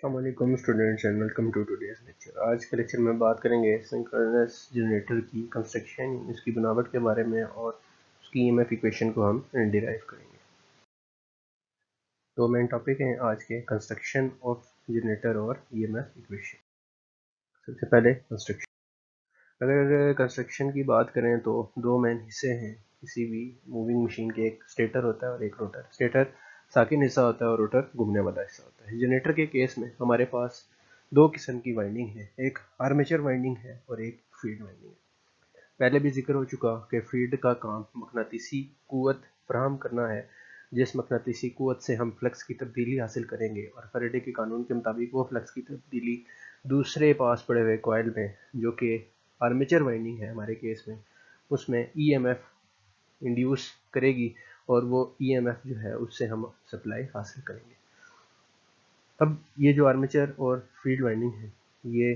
अस्सलामुअलैकुम students and welcome to today's lecture. आज के लेक्चर में बात करेंगे सिंक्रोनस जनरेटर की कंस्ट्रक्शन, इसकी बनावट के बारे में और उसकी ईएमएफ इक्वेशन को हम डिराइव करेंगे। तो मेन टॉपिक है आज के कंस्ट्रक्शन ऑफ जनरेटर और ईएमएफ इक्वेशन। सबसे पहले कंस्ट्रक्शन। अगर कंस्ट्रक्शन की बात करें तो दो मेन हिस्से हैं किसी भी मूविंग मशीन के, एक स्टेटर होता है और एक रोटर। स्टेटर साकिन हिस्सा होता है और रोटर घूमने वाला हिस्सा होता है। जनरेटर के केस में हमारे पास दो किस्म की वाइंडिंग है, एक आर्मेचर वाइंडिंग है और एक फील्ड वाइंडिंग है। पहले भी जिक्र हो चुका कि फील्ड का काम मकनातीसी कुव्वत फराहम करना है, जिस मकनातीसी कुव्वत से हम फ्लक्स की तब्दीली हासिल करेंगे और फैराडे के कानून के मुताबिक वो फ्लक्स की तब्दीली दूसरे पास पड़े हुए कॉइल में, जो कि आर्मेचर वाइंडिंग है हमारे केस में, उसमें ईएमएफ इंड्यूस करेगी और वो ईएमएफ जो है उससे हम सप्लाई हासिल करेंगे। अब ये जो आर्मेचर और फील्ड वाइंडिंग है ये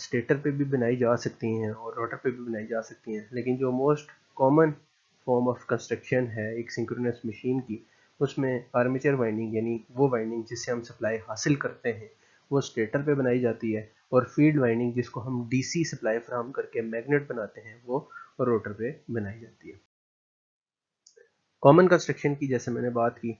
स्टेटर पे भी बनाई जा सकती हैं और रोटर पे भी बनाई जा सकती हैं, लेकिन जो most common form of construction है एक सिंक्रोनस मशीन की, उसमें आर्मेचर वाइंडिंग यानी वो वाइंडिंग जिससे हम सप्लाई हासिल करते हैं वो स्टेटर पे बनाई जाती है, और फील्ड वाइंडिंग जिसको हम डीसी सप्लाई फ्राहम करके मैग्नेट बनाते हैं वो रोटर पे बनाई जाती है। कॉमन कंस्ट्रक्शन की जैसे मैंने बात की,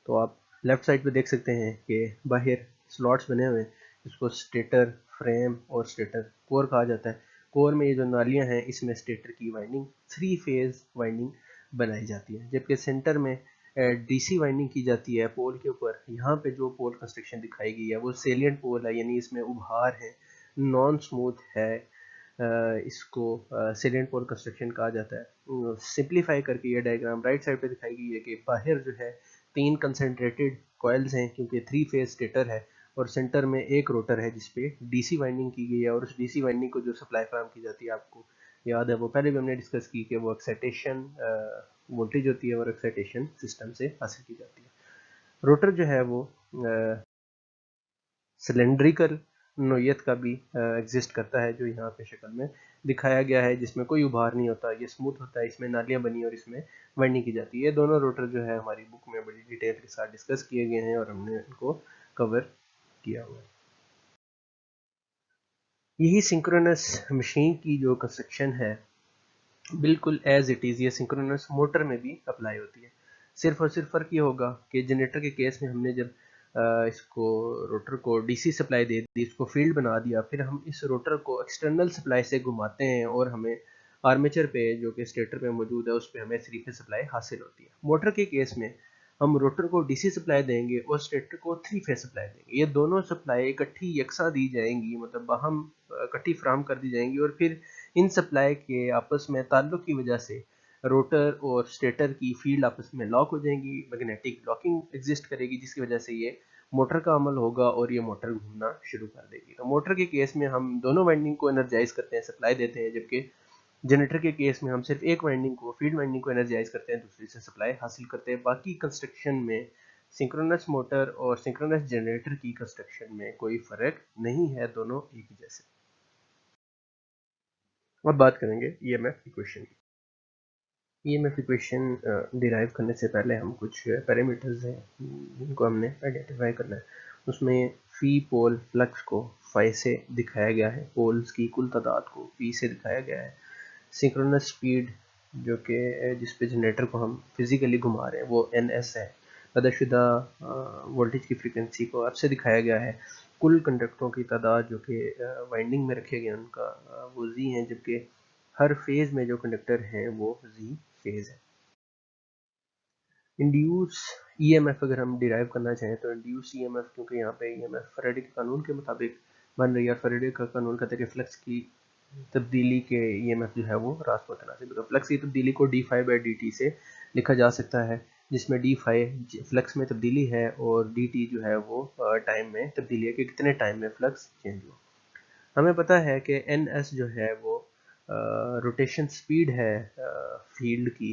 तो आप लेफ्ट साइड पे देख सकते हैं कि बाहर स्लॉट्स बने हुए हैं, इसको स्टेटर फ्रेम और स्टेटर कोर कहा जाता है। कोर में ये जो नालियां हैं इसमें स्टेटर की वाइंडिंग, थ्री फेज वाइंडिंग बनाई जाती है, जबकि सेंटर में डीसी वाइंडिंग की जाती है पोल के ऊपर। यहाँ पे जो पोल कंस्ट्रक्शन दिखाई गई है वो सेलियंट पोल है, यानी इसमें उभार है, नॉन स्मूथ है, इसको सेलियंट पोल कंस्ट्रक्शन कहा जाता है। सिंप्लीफाई करके ये डायग्राम राइट साइड पे दिखाई गई है कि बाहर जो है तीन कंसंट्रेटेड कॉइल्स हैं क्योंकि थ्री फेज स्टेटर है, और सेंटर में एक रोटर है जिसपे डीसी वाइंडिंग की गई है, और उस डीसी वाइंडिंग को जो सप्लाई फराहम की जाती है आपको याद है, वो पहले भी हमने डिस्कस की कि वो एक्साइटेशन वोल्टेज होती है और एक्साइटेशन सिस्टम से हासिल की जाती है। रोटर जो है वो सिलेंड्रिकल नोयत का भी एग्जिस्ट करता है, जो यहाँ पे शक्ल में दिखाया गया है, जिसमें कोई उभार नहीं होता, ये स्मूथ होता है, इसमें नालियां बनी और इसमें वाइंडिंग की जाती है। ये दोनों रोटर जो है हमारी बुक में बड़ी डिटेल के साथ डिस्कस किए गए हैं और हमने इनको कवर किया हुआ है। यही सिंक्रोनस मशीन की जो कंस्ट्रक्शन है बिल्कुल एज इट इज़ ये सिंक्रोनस मोटर में भी अप्लाई होती है। सिर्फ और सिर्फ फ़र्क ये होगा कि जनरेटर के केस में हमने जब इसको रोटर को डीसी सप्लाई दे दी, इसको फील्ड बना दिया, फिर हम इस रोटर को एक्सटर्नल सप्लाई से घुमाते हैं और हमें आर्मेचर पे जो कि स्टेटर पे मौजूद है उस पर हमें थ्री फेज सप्लाई हासिल होती है। मोटर के केस में हम रोटर को डीसी सप्लाई देंगे और स्टेटर को थ्री फेज सप्लाई देंगे, ये दोनों सप्लाई इकट्ठी यकसा दी जाएंगी, मतलब हम इकट्ठी फ्राहम कर दी जाएंगी, और फिर इन सप्लाई के आपस में ताल्लुक की वजह से रोटर और स्टेटर की फील्ड आपस में लॉक हो जाएंगी, मैग्नेटिक लॉकिंग एग्जिस्ट करेगी, जिसकी वजह से ये मोटर का अमल होगा और ये मोटर घूमना शुरू कर देगी। तो मोटर के केस में हम दोनों वाइंडिंग को एनर्जाइज करते हैं, सप्लाई देते हैं, जबकि जनरेटर के केस में हम सिर्फ एक वाइंडिंग को, फील्ड वाइंडिंग को एनर्जाइज करते हैं, दूसरी से सप्लाई हासिल करते हैं। बाकी कंस्ट्रक्शन में सिंक्रोनस मोटर और सिंक्रोनस जनरेटर की कंस्ट्रक्शन में कोई फर्क नहीं है, दोनों एक ही जैसे। अब बात करेंगे ईएमएफ इक्वेशन की। ईएमएफ इक्वेशन डिराइव करने से पहले हम कुछ पैरामीटर्स हैं जिनको हमने आइडेंटिफाई करना है। उसमें फी पोल फ्लक्स को फाई से दिखाया गया है, पोल्स की कुल तादाद को पी से दिखाया गया है। सिंक्रोनस स्पीड जो कि जिस पे जनरेटर को हम फिजिकली घुमा रहे हैं वो एन एस है। अदाशुदा वोल्टेज की फ्रीक्वेंसी को एफ से दिखाया गया है। कुल कंडक्टरों की तादाद जो कि वाइंडिंग में रखे गए उनका वो जी है, जबकि हर फेज में जो कंडक्टर हैं वो जी फेज है। इंड्यूस ईएमएफ अगर हम डिराइव करना चाहें तो इंड्यूस ईएमएफ, क्योंकि यहाँ पे ईएमएफ फैराडे के कानून के मुताबिक बन रही है, और फैराडे का कानून कहता है कि फ्लक्स की तब्दीली के ईएमएफ जो है वो रास्त मुतनासिब है। फ्लक्स की तब्दीली को D phi by D T से लिखा जा सकता है, जिसमें डी फाई फ्लक्स में तब्दीली है और डी टी जो है वो टाइम में तब्दीली है कि कितने टाइम में फ्लक्स चेंज हुआ। हमें पता है कि एन एस जो है वो रोटेशन स्पीड है फील्ड की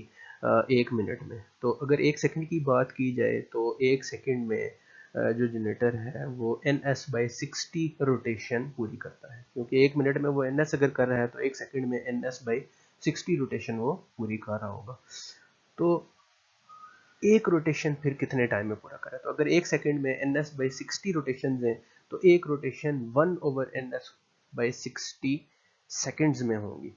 एक मिनट में। तो अगर एक सेकंड की बात की जाए तो एक सेकंड में जो जनरेटर है वो एन एस बाई 60 रोटेशन पूरी करता है, क्योंकि एक मिनट में वो एन एस अगर कर रहा है तो एक सेकंड में एन एस बाई 60 रोटेशन वो पूरी कर रहा होगा। तो एक रोटेशन फिर कितने टाइम में पूरा करें। तो अगर 1 सेकंड में ns/60 रोटेशन हैं तो एक रोटेशन 1/ns/60 सेकंड्स में होगी।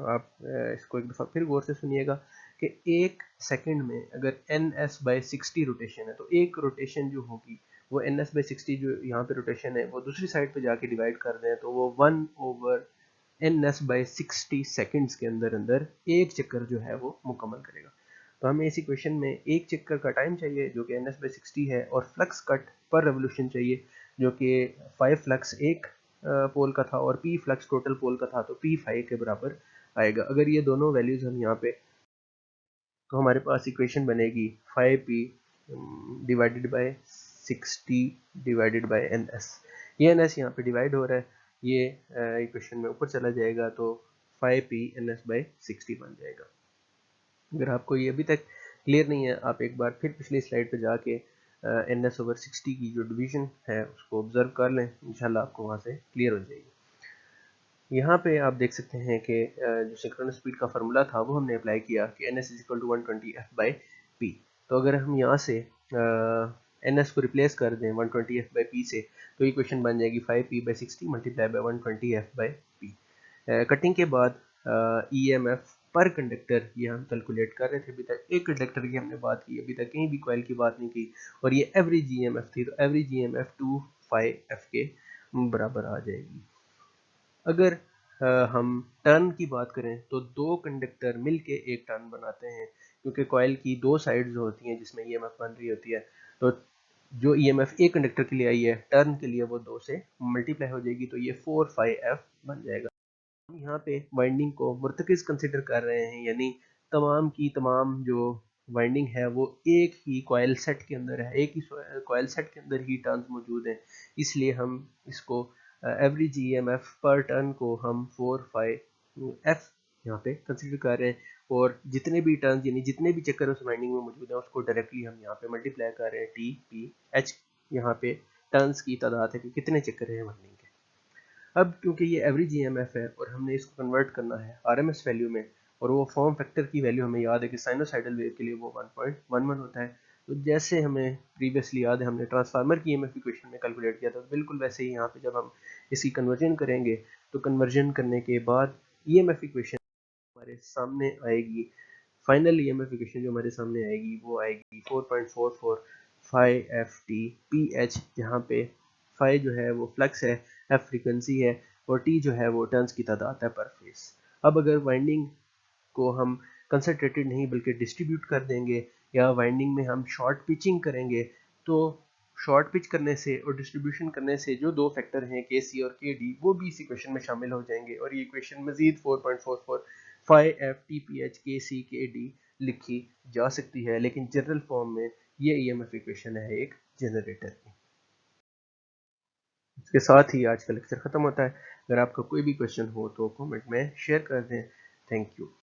आप इसको एक दफ़ा फिर गौर से सुनिएगा कि 1 सेकंड में अगर ns/60 रोटेशन है तो एक रोटेशन जो होगी वो ns/60 जो यहाँ पे रोटेशन है वो दूसरी साइड पे जाके डिवाइड कर दें तो वो 1/ns/60 सेकंड्स के अंदर अंदर एक चक्कर जो है वो मुकम्मल करेगा। तो हमें इस इक्वेशन में एक चक्कर का टाइम चाहिए जो कि ns/60 है और फ्लक्स कट पर रेवोल्यूशन चाहिए जो कि 5 फ्लक्स एक पोल का था और p फ्लक्स टोटल पोल का था तो p 5 के बराबर आएगा। अगर ये दोनों वैल्यूज हम यहाँ पे तो हमारे पास इक्वेशन बनेगी 5p divided by 60 divided by ns। ये ns यहाँ पे डिवाइड हो रहा है, ये इक्वेशन में ऊपर चला जाएगा तो 5p ns/60 बन जाएगा। अगर आपको ये अभी तक क्लियर नहीं है आप एक बार फिर पिछली स्लाइड पे जाके ns/60 की जो डिवीजन है उसको ऑब्जर्व कर लें, इंशाल्लाह आपको वहाँ से क्लियर हो जाएगी। यहाँ पे आप देख सकते हैं कि जो सिंक्रोनस स्पीड का फार्मूला था वो हमने अप्लाई किया कि ns = 120f/p। तो अगर हम यहाँ से ns को रिप्लेस कर दें 120f/p से तो इक्वेशन बन जाएगी 5p/60 multiply by 120f/p। Cutting के बाद EMF पर कंडक्टर ये हम कैलकुलेट कर रहे थे। अभी तक एक कंडक्टर की हमने बात की, अभी तक कहीं भी कॉइल की बात नहीं की और ये एवरेज EMF थी तो एवरेज EMF 2πf के बराबर आ जाएगी। अगर हम टर्न की बात करें तो दो कंडक्टर मिलके एक टर्न बनाते हैं क्योंकि कॉइल की दो साइड्स होती हैं जिसमें EMF बन रही होती है। तो जो EMF एक कंडक्टर के लिए आई है टर्न के लिए वो 2 से मल्टीप्लाई हो जाएगी तो ये 4πf बन जाएगा। हम यहाँ पे वाइंडिंग को मुर्तकिज कंसिडर कर रहे हैं यानी तमाम की तमाम जो वाइंडिंग है वो एक ही कॉइल सेट के अंदर है, एक ही कॉइल सेट के अंदर ही टर्न्स मौजूद हैं, इसलिए हम इसको एवरेज EMF पर टर्न को हम 4πf यहाँ पे कंसिडर कर रहे हैं और जितने भी टर्न्स यानी जितने भी चक्कर उस वाइंडिंग में मौजूद हैं उसको डायरेक्टली हम यहाँ पे मल्टीप्लाई कर रहे हैं TPH। यहाँ पे टर्न्स की तादाद है कि कितने चक्कर हैं वाइंडिंग के। अब क्योंकि ये एवरेज EMF है और हमने इसको कन्वर्ट करना है RMS वैल्यू में और वो फॉर्म फैक्टर की वैल्यू हमें याद है कि साइनोसाइडल वेव के लिए वो 1.11 होता है। तो जैसे हमें प्रीवियसली याद है हमने ट्रांसफार्मर की EMF इक्वेशन में कैलकुलेट किया था तो बिल्कुल वैसे ही यहाँ पे जब हम इसकी कन्वर्जन करेंगे तो कन्वर्जन करने के बाद EMF इक्वेशन हमारे सामने आएगी। फाइनल EMF इक्वेशन जो हमारे सामने आएगी वो आएगी 4.44 जहाँ पे फाइ जो है वो फ्लक्स है, एफ फ्रीक्वेंसी है और टी जो है वो टर्न्स की तादाद है पर फेस। अब अगर वाइंडिंग को हम कंसंट्रेटेड नहीं बल्कि डिस्ट्रीब्यूट कर देंगे या वाइंडिंग में हम शॉर्ट पिचिंग करेंगे तो शॉर्ट पिच करने से और डिस्ट्रीब्यूशन करने से जो दो फैक्टर हैं के सी और के डी वो भी इस इक्वेशन में शामिल हो जाएंगे और ये इक्वेशन मजीद 4.44 लिखी जा सकती है, लेकिन जनरल फॉर्म में ये EMF इक्वेशन है एक जनरेटर की। इसके साथ ही आज का लेक्चर खत्म होता है। अगर आपका कोई भी क्वेश्चन हो तो कमेंट में शेयर कर दें। Thank you.